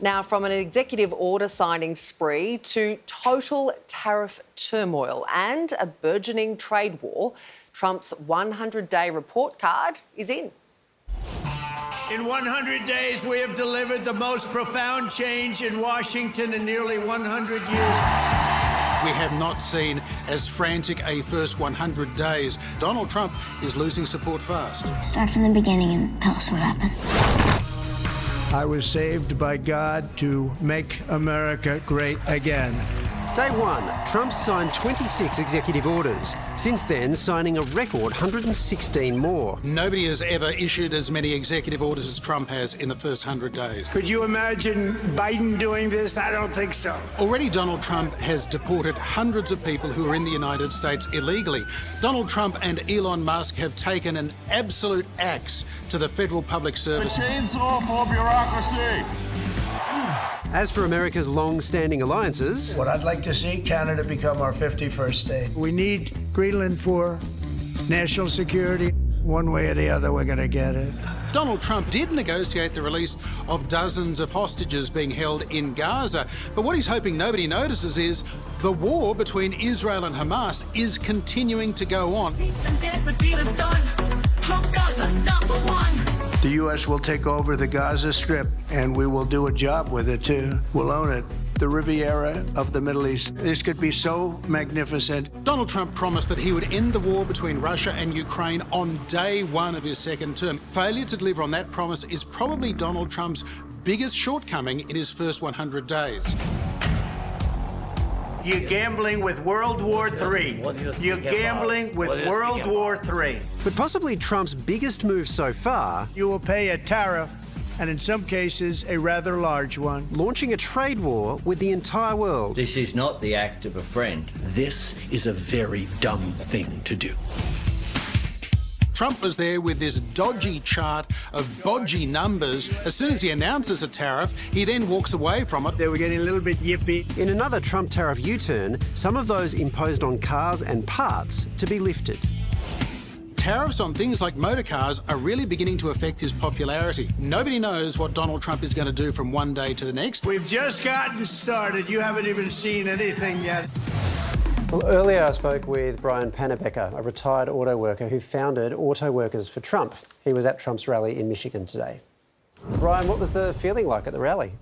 Now, from an executive order signing spree to total tariff turmoil and a burgeoning trade war, Trump's 100-day report card is in. In 100 days, we have delivered the most profound change in Washington in nearly 100 years. We have not seen as frantic a first 100 days. Donald Trump is losing support fast. Start from the beginning and tell us what happened. I was saved by God to make America great again. Day one, Trump signed 26 executive orders. Since then, signing a record 116 more. Nobody has ever issued as many executive orders as Trump has in the first 100 days. Could you imagine Biden doing this? I don't think so. Already Donald Trump has deported hundreds of people who are in the United States illegally. Donald Trump and Elon Musk have taken an absolute axe to the federal public service. A chainsaw for bureaucracy. As for America's long-standing alliances... What I'd like to see, Canada become our 51st state. We need Greenland for national security. One way or the other, we're going to get it. Donald Trump did negotiate the release of dozens of hostages being held in Gaza. But what he's hoping nobody notices is the war between Israel and Hamas is continuing to go on. The U.S. will take over the Gaza Strip, and we will do a job with it, too. We'll own it. The Riviera of the Middle East. This could be so magnificent. Donald Trump promised that he would end the war between Russia and Ukraine on day one of his second term. Failure to deliver on that promise is probably Donald Trump's biggest shortcoming in his first 100 days. You're gambling with World War III. You're gambling with World War III. But possibly Trump's biggest move so far... You will pay a tariff, and in some cases, a rather large one. Launching a trade war with the entire world. This is not the act of a friend. This is a very dumb thing to do. Trump was there with this dodgy chart of bodgy numbers. As soon as he announces a tariff, he then walks away from it. They were getting a little bit yippy. In another Trump tariff U-turn, some of those imposed on cars and parts to be lifted. Tariffs on things like motor cars are really beginning to affect his popularity. Nobody knows what Donald Trump is going to do from one day to the next. We've just gotten started. You haven't even seen anything yet. Well, earlier I spoke with Brian Pannebecker, a retired auto worker who founded Auto Workers for Trump. He was at Trump's rally in Michigan today. Brian, what was the feeling like at the rally?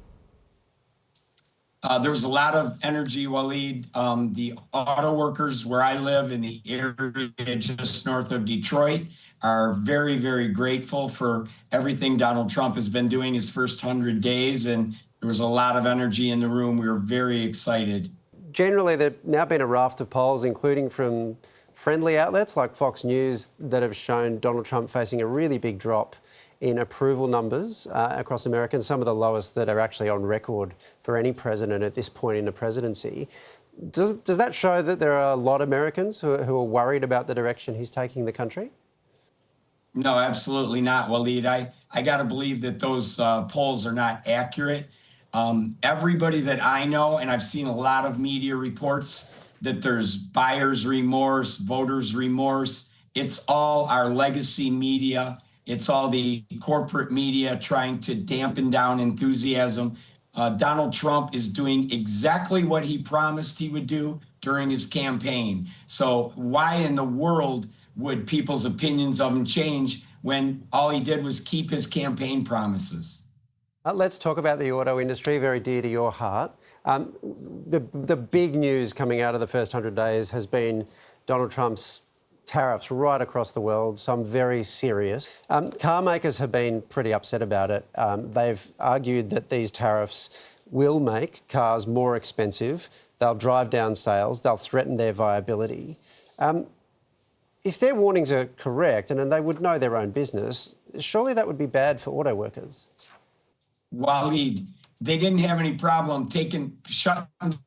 There was a lot of energy, Waleed. The auto workers where I live in the area just north of Detroit are very, very grateful for everything Donald Trump has been doing his first 100 days, and there was a lot of energy in the room. We were very excited. Generally, there have now been a raft of polls, including from friendly outlets like Fox News, that have shown Donald Trump facing a really big drop in approval numbers across America, and some of the lowest that are actually on record for any president at this point in the presidency. Does that show that there are a lot of Americans who are worried about the direction he's taking the country? No, absolutely not, Waleed. I got to believe that those polls are not accurate. Everybody that I know, and I've seen a lot of media reports, that there's buyer's remorse, voters' remorse. It's all our legacy media. It's all the corporate media trying to dampen down enthusiasm. Donald Trump is doing exactly what he promised he would do during his campaign. So why in the world would people's opinions of him change when all he did was keep his campaign promises? Let's talk about the auto industry, very dear to your heart. The big news coming out of the first 100 days has been Donald Trump's tariffs right across the world, some very serious. Car makers have been pretty upset about it. They've argued that these tariffs will make cars more expensive, they'll drive down sales, they'll threaten their viability. If their warnings are correct, and they would know their own business, surely that would be bad for auto workers. Waleed, they didn't have any problem shutting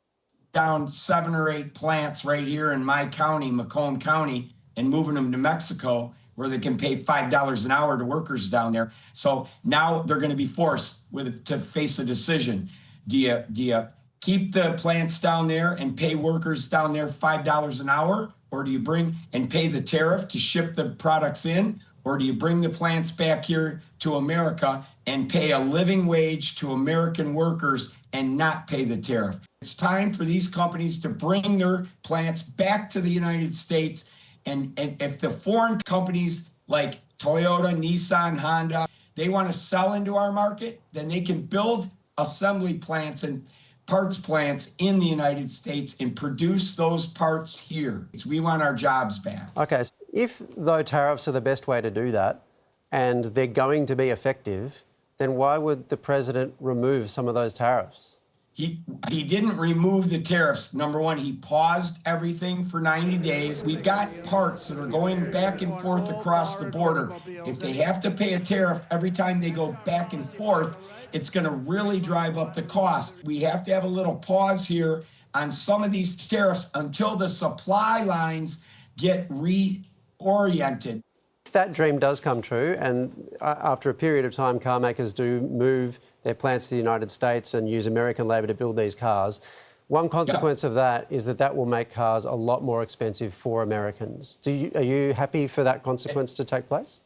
down 7 or 8 plants right here in my county, Macomb County, and moving them to Mexico, where they can pay $5 an hour to workers down there. So now they're going to be forced to face a decision. Do you keep the plants down there and pay workers down there $5 an hour, or do you bring and pay the tariff to ship the products in, or do you bring the plants back here to America and pay a living wage to American workers and not pay the tariff? It's time for these companies to bring their plants back to the United States. And if the foreign companies like Toyota, Nissan, Honda, they want to sell into our market, then they can build assembly plants and parts plants in the United States and produce those parts here. We want our jobs back. Okay, so if, though, tariffs are the best way to do that and they're going to be effective, then why would the president remove some of those tariffs? He didn't remove the tariffs. Number one, he paused everything for 90 days. We've got parts that are going back and forth across the border. If they have to pay a tariff every time they go back and forth, it's going to really drive up the cost. We have to have a little pause here on some of these tariffs until the supply lines get reoriented. If that dream does come true, and after a period of time car makers do move their plants to the United States and use American labour to build these cars, one consequence of that is that will make cars a lot more expensive for Americans. Are you happy for that consequence to take place?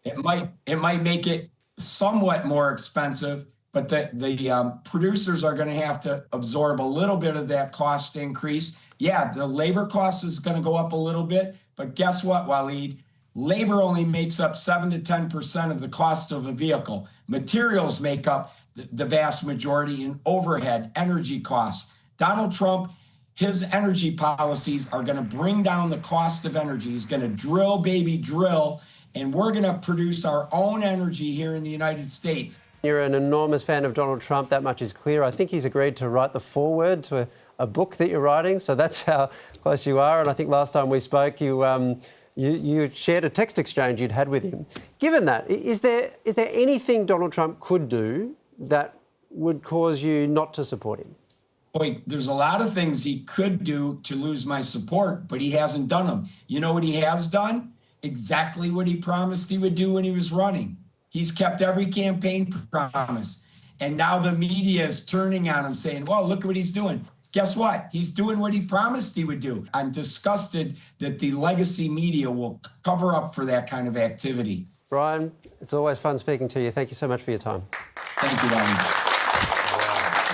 It might make it somewhat more expensive, but the producers are going to have to absorb a little bit of that cost increase. Yeah, the labor cost is going to go up a little bit, but guess what, Waleed? Labor only makes up 7 to 10% of the cost of a vehicle. Materials make up the vast majority in overhead, energy costs. Donald Trump, his energy policies are going to bring down the cost of energy. He's going to drill, baby, drill, and we're going to produce our own energy here in the United States. You're an enormous fan of Donald Trump, that much is clear. I think he's agreed to write the foreword to a book that you're writing, so that's how close you are. And I think last time we spoke, you shared a text exchange you'd had with him. Given that, is there anything Donald Trump could do that would cause you not to support him? Boy, there's a lot of things he could do to lose my support, but he hasn't done them. You know what he has done? Exactly what he promised he would do when he was running. He's kept every campaign promise. And now the media is turning on him saying, well, look at what he's doing. Guess what? He's doing what he promised he would do. I'm disgusted that the legacy media will cover up for that kind of activity. Brian, it's always fun speaking to you. Thank you so much for your time. Thank you, Ronnie.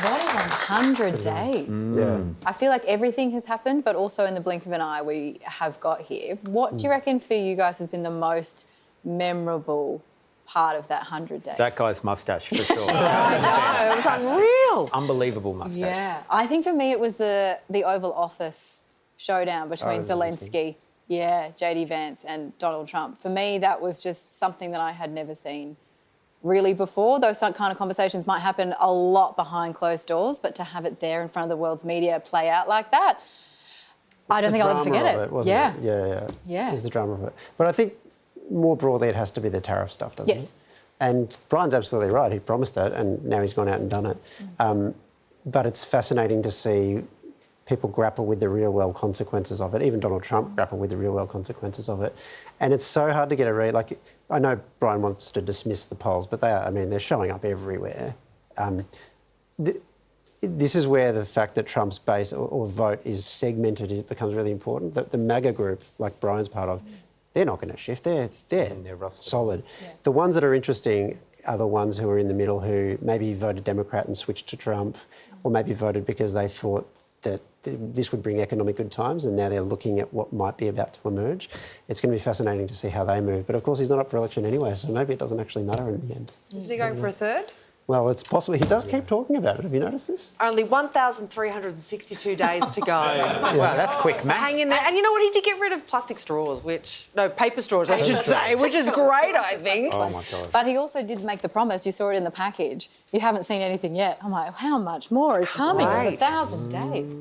What a 100 days. Yeah. I feel like everything has happened, but also in the blink of an eye we have got here. What do you reckon for you guys has been the most memorable part of that 100 days? That guy's moustache, for sure. I know, it was unreal. Unbelievable moustache. Yeah. I think for me it was the Oval Office showdown between Zelensky, JD Vance and Donald Trump. For me, that was just something that I had never seen really before. Those kind of conversations might happen a lot behind closed doors, but to have it there in front of the world's media play out like that, I don't think I'll ever forget it. Yeah. Yeah. It's the drama of it. But I think more broadly it has to be the tariff stuff, doesn't it? Yes. And Brian's absolutely right. He promised that and now he's gone out and done it. But it's fascinating to see people grapple with the real-world consequences of it. Even Donald Trump grappled with the real-world consequences of it. And it's so hard to get a read. Like, I know Brian wants to dismiss the polls, but they're showing up everywhere. This is where the fact that Trump's base or vote is segmented, it becomes really important. The MAGA group, like Brian's part of, they're not going to shift. They're solid. Yeah. The ones that are interesting are the ones who are in the middle who maybe voted Democrat and switched to Trump, or maybe voted because they thought that this would bring economic good times and now they're looking at what might be about to emerge. It's going to be fascinating to see how they move. But of course, he's not up for election anyway, so maybe it doesn't actually matter in the end. Isn't he going for a third? Well, it's possible. He does keep talking about it. Have you noticed this? Only 1,362 days to go. Wow, that's quick math. Hang in there. And you know what? He did get rid of plastic straws, paper straws, I should say, which is great, I think. Oh, my God. But he also did make the promise. You saw it in the package. You haven't seen anything yet. I'm like, how much more is coming? Right. 1,000 days.